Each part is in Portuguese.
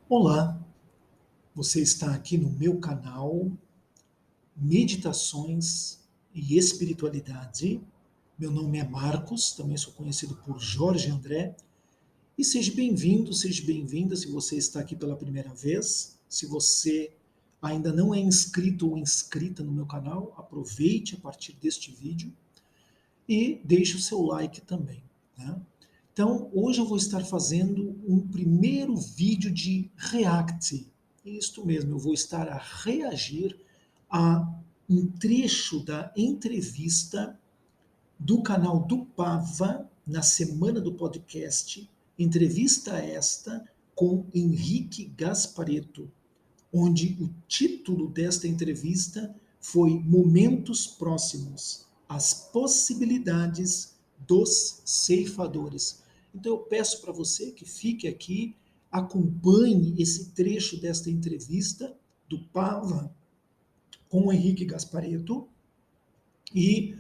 Olá, você está aqui no meu canal Meditações e Espiritualidade. Meu nome é Marcos, também sou conhecido por Jorge André. E seja bem-vindo, seja bem-vinda se você está aqui pela primeira vez. Se você ainda não é inscrito ou inscrita no meu canal, aproveite a partir deste vídeo e deixe o seu like também, né? Então, hoje eu vou estar fazendo um primeiro vídeo de react. Isto mesmo, eu vou estar a reagir a um trecho da entrevista do canal do Pava na semana do podcast, entrevista esta com Henrique Gasparetto, onde o título desta entrevista foi Momentos Próximos, as possibilidades dos ceifadores. Então eu peço para você que fique aqui, acompanhe esse trecho desta entrevista do Pava com o Henrique Gasparetto e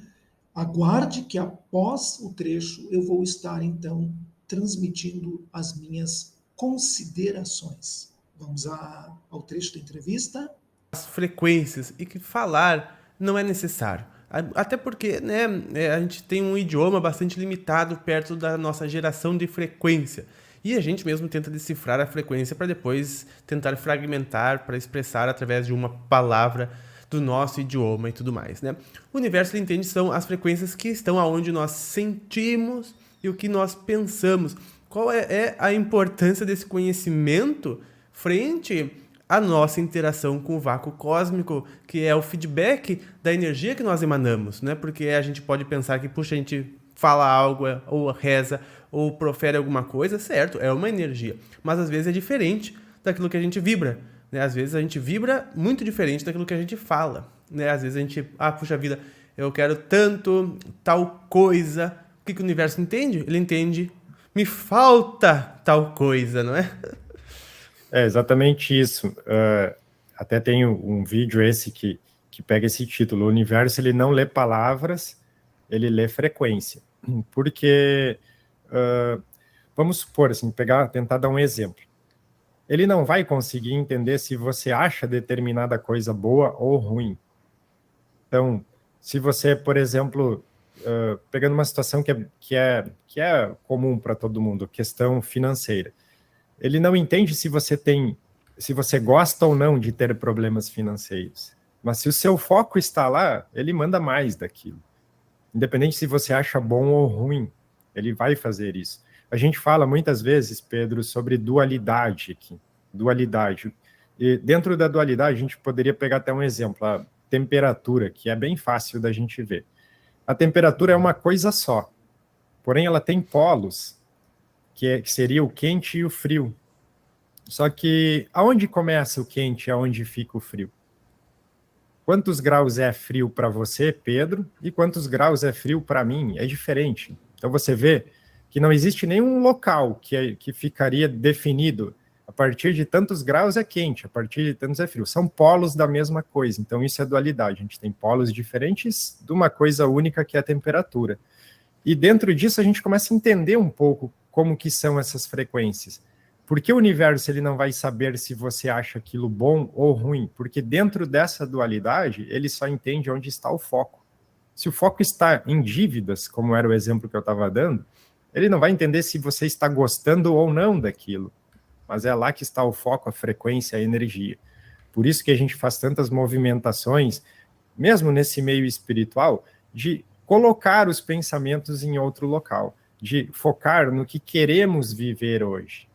aguarde que após o trecho eu vou estar então transmitindo as minhas considerações. Vamos ao trecho da entrevista. As frequências e que falar não é necessário. Até porque, né, a gente tem um idioma bastante limitado perto da nossa geração de frequência. E a gente mesmo tenta decifrar a frequência para depois tentar fragmentar para expressar através de uma palavra do nosso idioma e tudo mais, né? O universo, ele entende, são as frequências que estão aonde nós sentimos e o que nós pensamos. Qual é a importância desse conhecimento frente à nossa interação com o vácuo cósmico, que é o feedback da energia que nós emanamos, né? Porque a gente pode pensar que, puxa, a gente fala algo, ou reza, ou profere alguma coisa, certo, é uma energia, mas às vezes é diferente daquilo que a gente vibra, né? Às vezes a gente vibra muito diferente daquilo que a gente fala, né? Às vezes a gente, puxa vida, eu quero tanto tal coisa. O que o universo entende? Ele entende, me falta tal coisa, não é? É exatamente isso. Até tem um vídeo esse que pega esse título. O universo, ele não lê palavras, ele lê frequência. Porque, vamos supor, assim, tentar dar um exemplo. Ele não vai conseguir entender se você acha determinada coisa boa ou ruim. Então, se você, por exemplo, pegando uma situação que é comum para todo mundo, questão financeira, ele não entende se você gosta ou não de ter problemas financeiros. Mas se o seu foco está lá, ele manda mais daquilo. Independente se você acha bom ou ruim, ele vai fazer isso. A gente fala muitas vezes, Pedro, sobre dualidade aqui. Dualidade. E dentro da dualidade, a gente poderia pegar até um exemplo, a temperatura, que é bem fácil da gente ver. A temperatura é uma coisa só, porém ela tem polos, que seria o quente e o frio. Só que aonde começa o quente e aonde fica o frio? Quantos graus é frio para você, Pedro, e quantos graus é frio para mim? É diferente. Então você vê que não existe nenhum local que ficaria definido. A partir de tantos graus é quente, a partir de tantos é frio. São polos da mesma coisa. Então isso é dualidade. A gente tem polos diferentes de uma coisa única que é a temperatura. E dentro disso a gente começa a entender um pouco como que são essas frequências. Por que o universo ele não vai saber se você acha aquilo bom ou ruim? Porque dentro dessa dualidade, ele só entende onde está o foco. Se o foco está em dívidas, como era o exemplo que eu estava dando, ele não vai entender se você está gostando ou não daquilo. Mas é lá que está o foco, a frequência, a energia. Por isso que a gente faz tantas movimentações, mesmo nesse meio espiritual, de colocar os pensamentos em outro local, de focar no que queremos viver hoje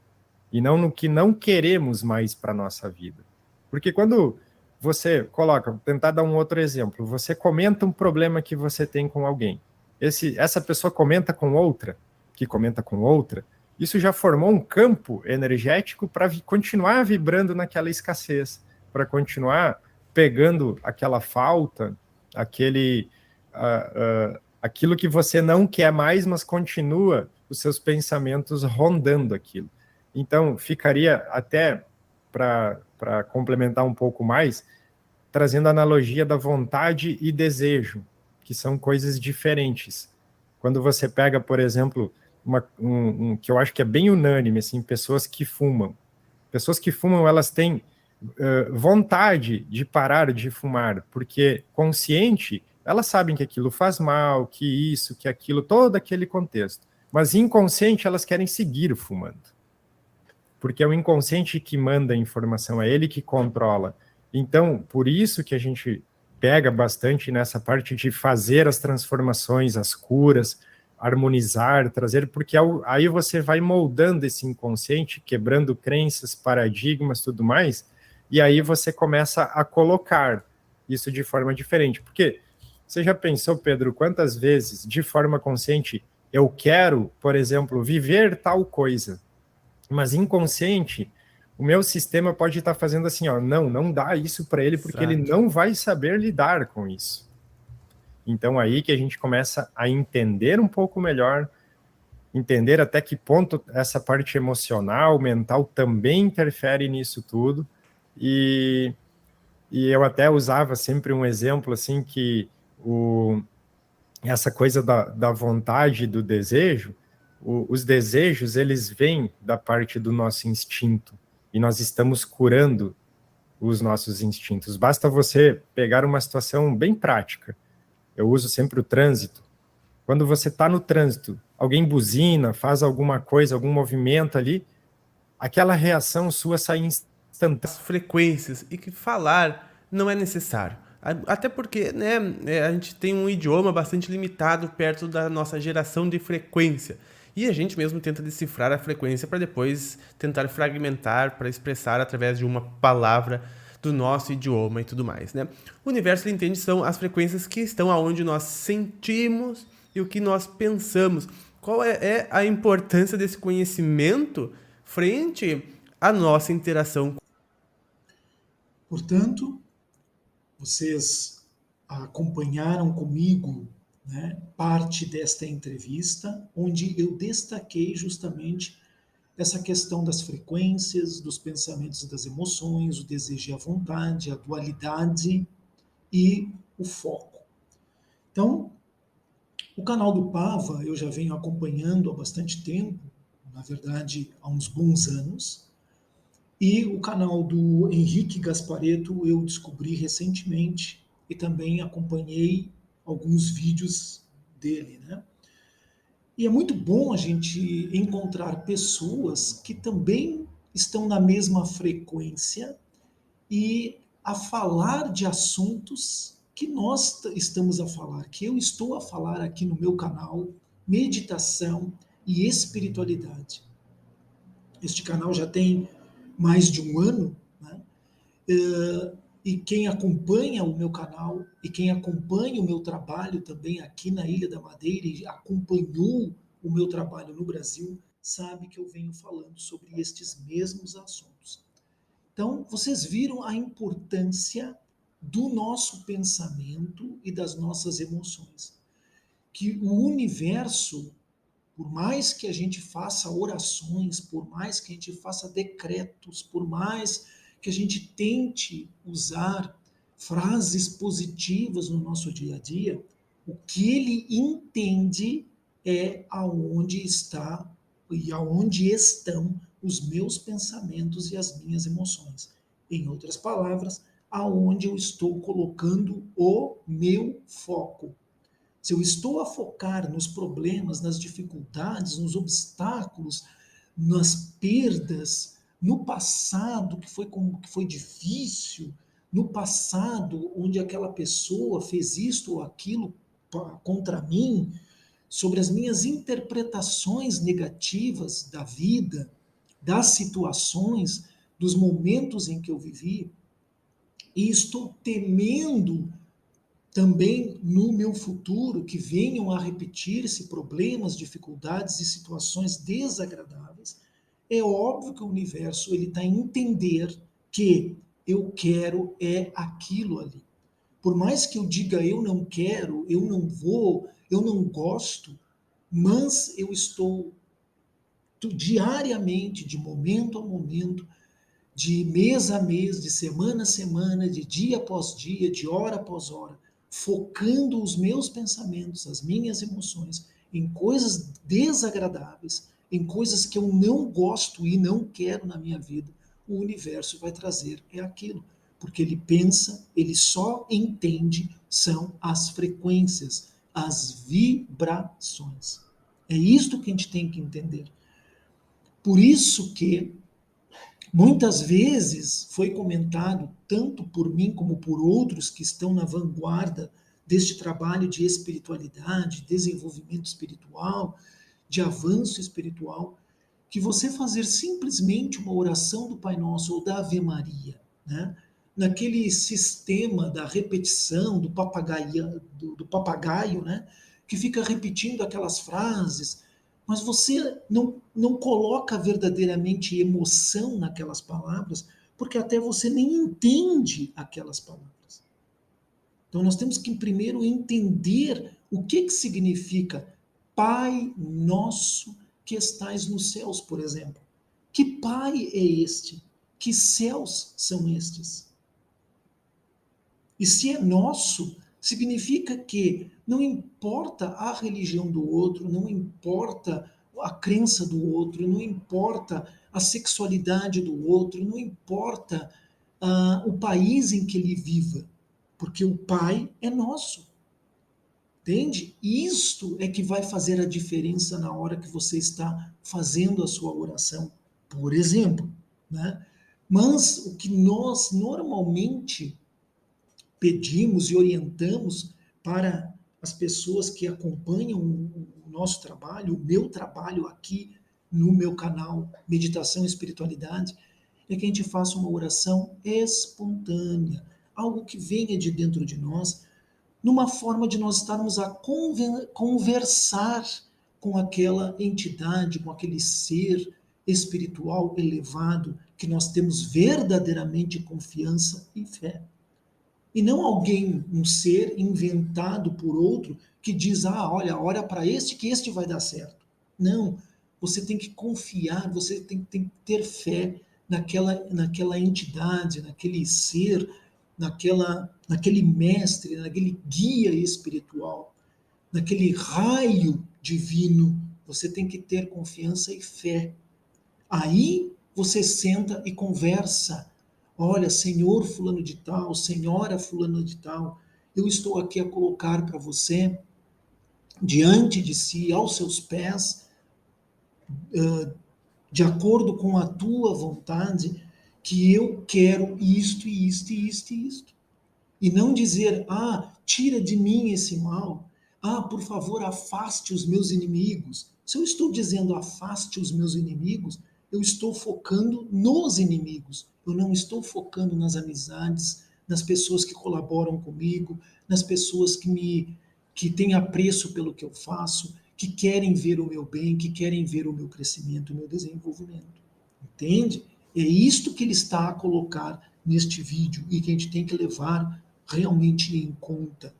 e não no que não queremos mais para a nossa vida. Porque quando você coloca, vou tentar dar um outro exemplo, você comenta um problema que você tem com alguém, essa pessoa comenta com outra, que comenta com outra, isso já formou um campo energético para continuar vibrando naquela escassez, para continuar pegando aquela falta, aquilo que você não quer mais, mas continua os seus pensamentos rondando aquilo. Então, ficaria até, para complementar um pouco mais, trazendo a analogia da vontade e desejo, que são coisas diferentes. Quando você pega, por exemplo, que eu acho que é bem unânime, assim, pessoas que fumam. Pessoas que fumam, elas têm vontade de parar de fumar, porque consciente, elas sabem que aquilo faz mal, que isso, que aquilo, todo aquele contexto. Mas inconsciente, elas querem seguir fumando. Porque é o inconsciente que manda a informação, é ele que controla. Então, por isso que a gente pega bastante nessa parte de fazer as transformações, as curas, harmonizar, trazer, porque aí você vai moldando esse inconsciente, quebrando crenças, paradigmas, tudo mais, e aí você começa a colocar isso de forma diferente. Porque você já pensou, Pedro, quantas vezes, de forma consciente, eu quero, por exemplo, viver tal coisa, mas inconsciente, o meu sistema pode estar fazendo assim, ó, não dá isso para ele, porque ele Exato. não vai saber lidar com isso. Então aí que a gente começa a entender um pouco melhor, entender até que ponto essa parte emocional, mental também interfere nisso tudo. E eu até usava sempre um exemplo assim que essa coisa da vontade, do desejo, os desejos, eles vêm da parte do nosso instinto, e nós estamos curando os nossos instintos. Basta você pegar uma situação bem prática. Eu uso sempre o trânsito. Quando você está no trânsito, alguém buzina, faz alguma coisa, algum movimento ali, aquela reação sua sai instantânea. As frequências e que falar não é necessário. Até porque, né, a gente tem um idioma bastante limitado perto da nossa geração de frequência. E a gente mesmo tenta decifrar a frequência para depois tentar fragmentar para expressar através de uma palavra do nosso idioma e tudo mais, né? O universo, ele entende, são as frequências que estão aonde nós sentimos e o que nós pensamos. Qual é a importância desse conhecimento frente à nossa interação? Portanto, vocês acompanharam comigo, né, parte desta entrevista, onde eu destaquei justamente essa questão das frequências, dos pensamentos e das emoções, o desejo e a vontade, a dualidade e o foco. Então, o canal do Pava eu já venho acompanhando há bastante tempo, na verdade há uns bons anos, e o canal do Henrique Gasparetto eu descobri recentemente e também acompanhei alguns vídeos dele, né? E é muito bom a gente encontrar pessoas que também estão na mesma frequência e a falar de assuntos que nós estamos a falar, que eu estou a falar aqui no meu canal, meditação e espiritualidade. Este canal já tem mais de um ano, né? E quem acompanha o meu canal e quem acompanha o meu trabalho também aqui na Ilha da Madeira e acompanhou o meu trabalho no Brasil, sabe que eu venho falando sobre estes mesmos assuntos. Então, vocês viram a importância do nosso pensamento e das nossas emoções. Que o universo, por mais que a gente faça orações, por mais que a gente faça decretos, por mais que a gente tente usar frases positivas no nosso dia a dia, o que ele entende é aonde está e aonde estão os meus pensamentos e as minhas emoções. Em outras palavras, aonde eu estou colocando o meu foco. Se eu estou a focar nos problemas, nas dificuldades, nos obstáculos, nas perdas, no passado que foi difícil, no passado onde aquela pessoa fez isto ou aquilo contra mim, sobre as minhas interpretações negativas da vida, das situações, dos momentos em que eu vivi, e estou temendo também no meu futuro que venham a repetir-se problemas, dificuldades e situações desagradáveis, é óbvio que o universo ele está a entender que eu quero é aquilo ali. Por mais que eu diga eu não quero, eu não vou, eu não gosto, mas eu estou diariamente, de momento a momento, de mês a mês, de semana a semana, de dia após dia, de hora após hora, focando os meus pensamentos, as minhas emoções em coisas desagradáveis, em coisas que eu não gosto e não quero na minha vida, o universo vai trazer é aquilo. Porque ele pensa, ele só entende, são as frequências, as vibrações. É isto que a gente tem que entender. Por isso que muitas vezes foi comentado, tanto por mim como por outros que estão na vanguarda deste trabalho de espiritualidade, desenvolvimento espiritual, de avanço espiritual, que você fazer simplesmente uma oração do Pai Nosso ou da Ave Maria, né? Naquele sistema da repetição, do papagaio, né? Que fica repetindo aquelas frases, mas você não coloca verdadeiramente emoção naquelas palavras, porque até você nem entende aquelas palavras. Então nós temos que primeiro entender o que significa Pai Nosso que estais nos céus, por exemplo. Que Pai é este? Que céus são estes? E se é nosso, significa que não importa a religião do outro, não importa a crença do outro, não importa a sexualidade do outro, não importa o país em que ele viva, porque o Pai é nosso. Entende? Isto é que vai fazer a diferença na hora que você está fazendo a sua oração, por exemplo, né? Mas o que nós normalmente pedimos e orientamos para as pessoas que acompanham o nosso trabalho, o meu trabalho aqui no meu canal Meditação e Espiritualidade, é que a gente faça uma oração espontânea, algo que venha de dentro de nós, numa forma de nós estarmos a conversar com aquela entidade, com aquele ser espiritual elevado, que nós temos verdadeiramente confiança e fé. E não alguém, um ser inventado por outro, que diz, olha para este, que este vai dar certo. Não, você tem que confiar, você tem que ter fé naquela entidade, naquele ser, naquele mestre, naquele guia espiritual, naquele raio divino. Você tem que ter confiança e fé. Aí você senta e conversa. Olha, Senhor fulano de tal, Senhora fulano de tal, eu estou aqui a colocar para você, diante de si, aos seus pés, de acordo com a tua vontade, que eu quero isto e isto e isto e isto. E não dizer, tira de mim esse mal, por favor, afaste os meus inimigos. Se eu estou dizendo afaste os meus inimigos, eu estou focando nos inimigos. Eu não estou focando nas amizades, nas pessoas que colaboram comigo, nas pessoas que têm apreço pelo que eu faço, que querem ver o meu bem, que querem ver o meu crescimento, o meu desenvolvimento. Entende? É isto que ele está a colocar neste vídeo e que a gente tem que levar realmente em conta.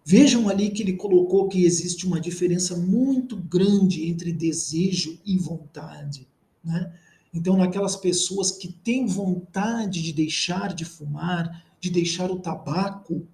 Vejam ali que ele colocou que existe uma diferença muito grande entre desejo e vontade, né? Então, naquelas pessoas que têm vontade de deixar de fumar, de deixar o tabaco,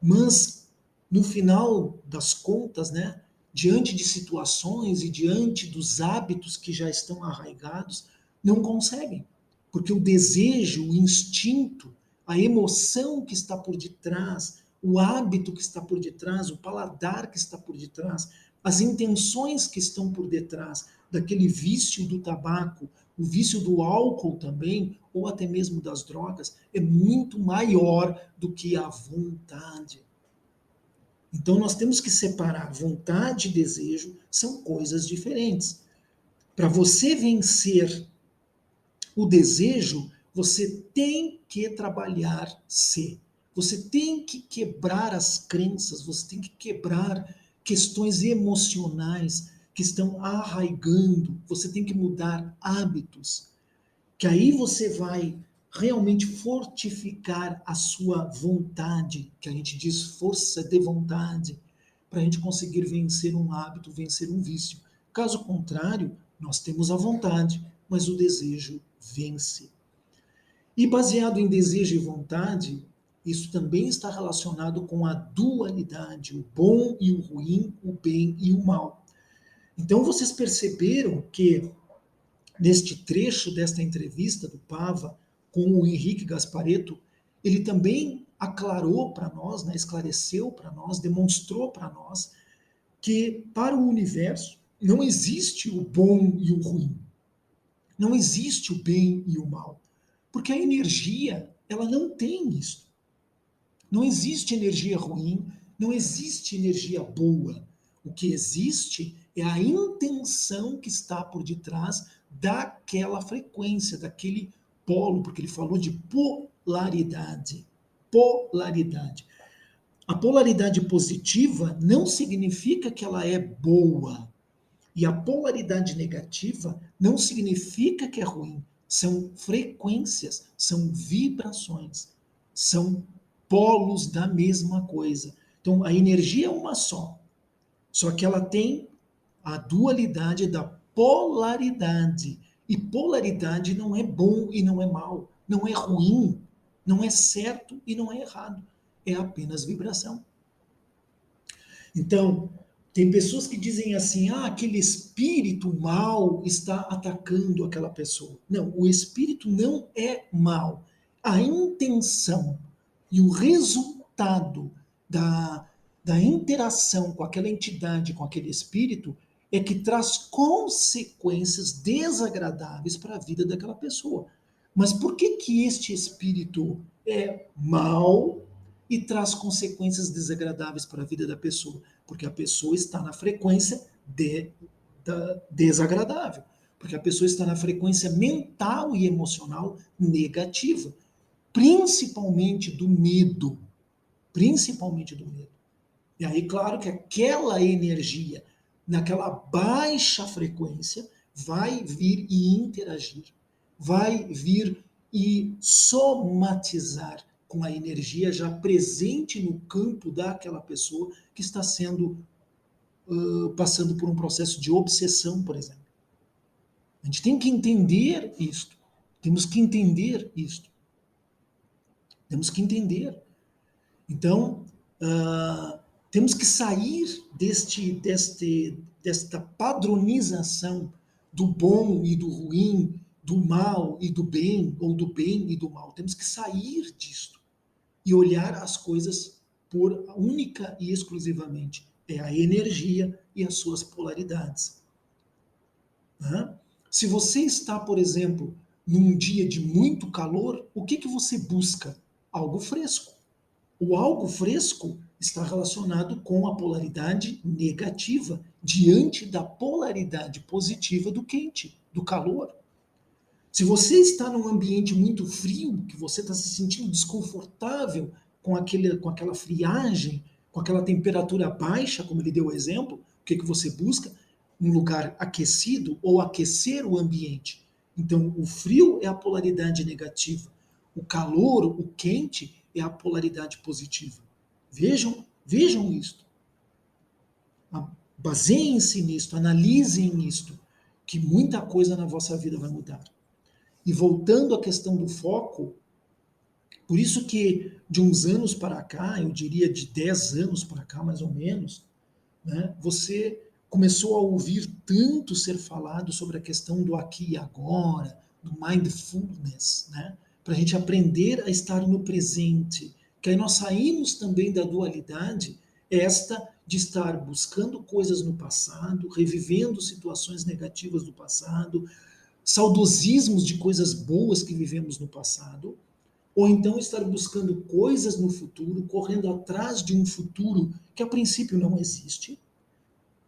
mas no final das contas, né, diante de situações e diante dos hábitos que já estão arraigados, não conseguem, porque o desejo, o instinto, a emoção que está por detrás, o hábito que está por detrás, o paladar que está por detrás, as intenções que estão por detrás daquele vício do tabaco, o vício do álcool também, ou até mesmo das drogas, é muito maior do que a vontade. Então nós temos que separar vontade e desejo, são coisas diferentes. Para você vencer o desejo, você tem que trabalhar-se. Você tem que quebrar as crenças, você tem que quebrar questões emocionais que estão arraigando. Você tem que mudar hábitos, que aí você vai realmente fortificar a sua vontade, que a gente diz força de vontade, para a gente conseguir vencer um hábito, vencer um vício. Caso contrário, nós temos a vontade, mas o desejo vence. E baseado em desejo e vontade, isso também está relacionado com a dualidade, o bom e o ruim, o bem e o mal. Então vocês perceberam que neste trecho desta entrevista do Pava com o Henrique Gasparetto, ele também aclarou para nós, né, esclareceu para nós, demonstrou para nós que para o universo não existe o bom e o ruim. Não existe o bem e o mal. Porque a energia, ela não tem isso. Não existe energia ruim, não existe energia boa. O que existe é a intenção que está por detrás daquela frequência, daquele polo, porque ele falou de polaridade. Polaridade. A polaridade positiva não significa que ela é boa. E a polaridade negativa não significa que é ruim. São frequências, são vibrações, são polos da mesma coisa. Então, a energia é uma só que ela tem a dualidade da polaridade. E polaridade não é bom e não é mal, não é ruim, não é certo e não é errado. É apenas vibração. Então, tem pessoas que dizem assim, aquele espírito mal está atacando aquela pessoa. Não, o espírito não é mal. A intenção e o resultado da interação com aquela entidade, com aquele espírito, é que traz consequências desagradáveis para a vida daquela pessoa. Mas por que que este espírito é mal e traz consequências desagradáveis para a vida da pessoa? Porque a pessoa está na frequência desagradável. Porque a pessoa está na frequência mental e emocional negativa. Principalmente do medo. Principalmente do medo. E aí, claro que aquela energia, naquela baixa frequência, vai vir e interagir. Vai vir e somatizar com a energia já presente no campo daquela pessoa que está sendo passando por um processo de obsessão, por exemplo. A gente tem que entender isto. Temos que entender isto. Temos que entender. Então, temos que sair desta padronização do bom e do ruim, do mal e do bem, ou do bem e do mal. Temos que sair disto e olhar as coisas por única e exclusivamente a energia e as suas polaridades. Se você está, por exemplo, num dia de muito calor, o que você busca? Algo fresco. O algo fresco está relacionado com a polaridade negativa diante da polaridade positiva do quente, do calor. Se você está num ambiente muito frio, que você está se sentindo desconfortável com aquela friagem, com aquela temperatura baixa, como ele deu o exemplo, o que você busca? Um lugar aquecido ou aquecer o ambiente. Então, o frio é a polaridade negativa. O calor, o quente, é a polaridade positiva. Vejam isto. Baseiem-se nisto, analisem nisto, que muita coisa na vossa vida vai mudar. E voltando à questão do foco, por isso que de uns anos para cá, eu diria de 10 anos para cá, mais ou menos, né, você começou a ouvir tanto ser falado sobre a questão do aqui e agora, do mindfulness, né, para a gente aprender a estar no presente, que aí nós saímos também da dualidade, esta de estar buscando coisas no passado, revivendo situações negativas do passado, saudosismos de coisas boas que vivemos no passado, ou então estar buscando coisas no futuro, correndo atrás de um futuro que a princípio não existe.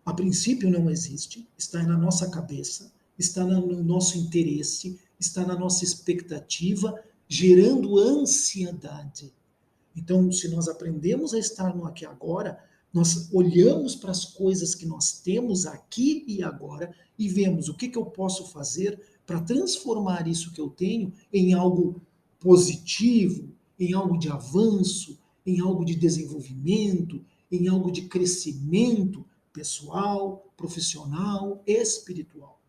A princípio não existe, está na nossa cabeça, está no nosso interesse, está na nossa expectativa, gerando ansiedade. Então, se nós aprendemos a estar no aqui e agora, nós olhamos para as coisas que nós temos aqui e agora e vemos o que eu posso fazer para transformar isso que eu tenho em algo positivo, em algo de avanço, em algo de desenvolvimento, em algo de crescimento pessoal, profissional, espiritual.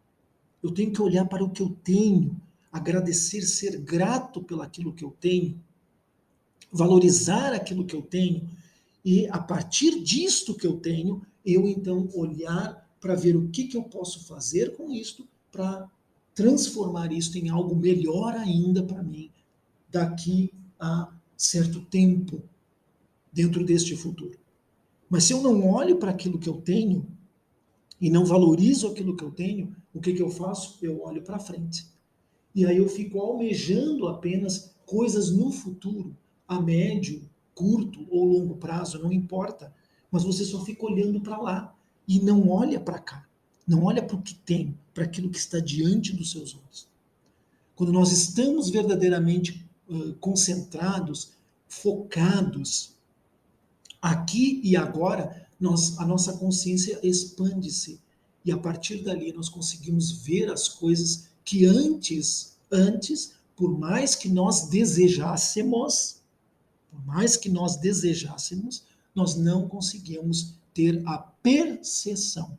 Eu tenho que olhar para o que eu tenho, agradecer, ser grato pelaquilo que eu tenho, valorizar aquilo que eu tenho e, a partir disto que eu tenho, eu então olhar para ver o que eu posso fazer com isto para transformar isso em algo melhor ainda para mim daqui a certo tempo dentro deste futuro. Mas se eu não olho para aquilo que eu tenho e não valorizo aquilo que eu tenho, o que eu faço? Eu olho para frente. E aí eu fico almejando apenas coisas no futuro, a médio, curto ou longo prazo, não importa. Mas você só fica olhando para lá e não olha para cá. Não olha para o que tem, para aquilo que está diante dos seus olhos. Quando nós estamos verdadeiramente concentrados, focados, aqui e agora, a nossa consciência expande-se. E a partir dali nós conseguimos ver as coisas que antes, por mais que nós desejássemos, nós não conseguíamos ter a percepção.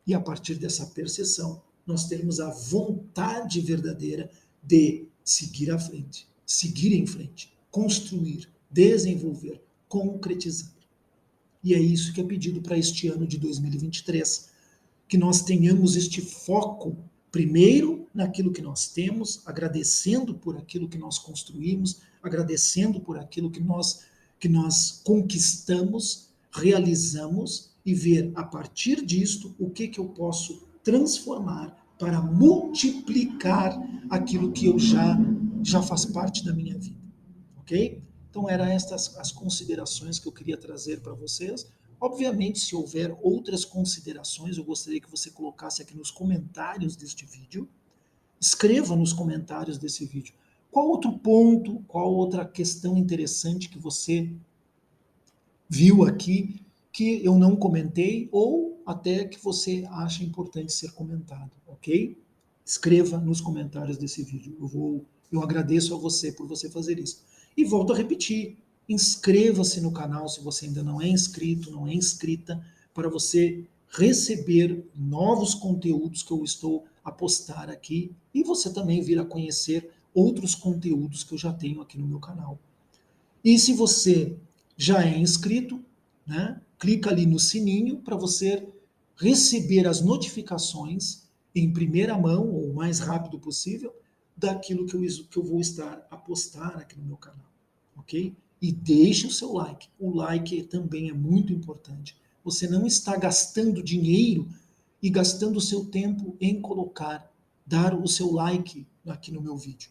E a partir dessa percepção, nós termos a vontade verdadeira de seguir à frente, seguir em frente, construir, desenvolver, concretizar. E é isso que é pedido para este ano de 2023, que nós tenhamos este foco, primeiro, naquilo que nós temos, agradecendo por aquilo que nós construímos, agradecendo por aquilo que nós conquistamos, realizamos, e ver, a partir disto, o que eu posso transformar para multiplicar aquilo que eu já faz parte da minha vida. Ok? Então, eram estas as considerações que eu queria trazer para vocês. Obviamente, se houver outras considerações, eu gostaria que você colocasse aqui nos comentários deste vídeo. Escreva nos comentários desse vídeo. Qual outro ponto, qual outra questão interessante que você viu aqui que eu não comentei ou até que você acha importante ser comentado, ok? Escreva nos comentários desse vídeo. Eu agradeço a você por você fazer isso. E volto a repetir, inscreva-se no canal se você ainda não é inscrito, não é inscrita, para você receber novos conteúdos que eu estou a postar aqui e você também vir a conhecer outros conteúdos que eu já tenho aqui no meu canal. E se você já é inscrito, né, clica ali no sininho para você receber as notificações em primeira mão ou o mais rápido possível daquilo que eu vou estar a postar aqui no meu canal, ok? E deixe o seu like. O like também é muito importante. Você não está gastando dinheiro e gastando o seu tempo em dar o seu like aqui no meu vídeo.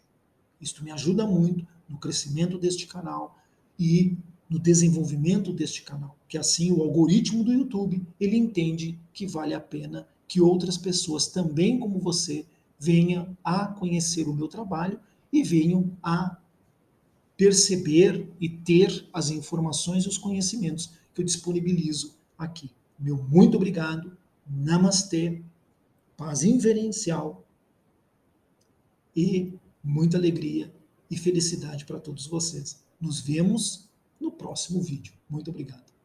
Isso me ajuda muito no crescimento deste canal e no desenvolvimento deste canal, que assim o algoritmo do YouTube, ele entende que vale a pena que outras pessoas também como você venham a conhecer o meu trabalho e venham a perceber e ter as informações e os conhecimentos que eu disponibilizo aqui. Meu muito obrigado, namastê, paz inverencial e muita alegria e felicidade para todos vocês. Nos vemos no próximo vídeo. Muito obrigado.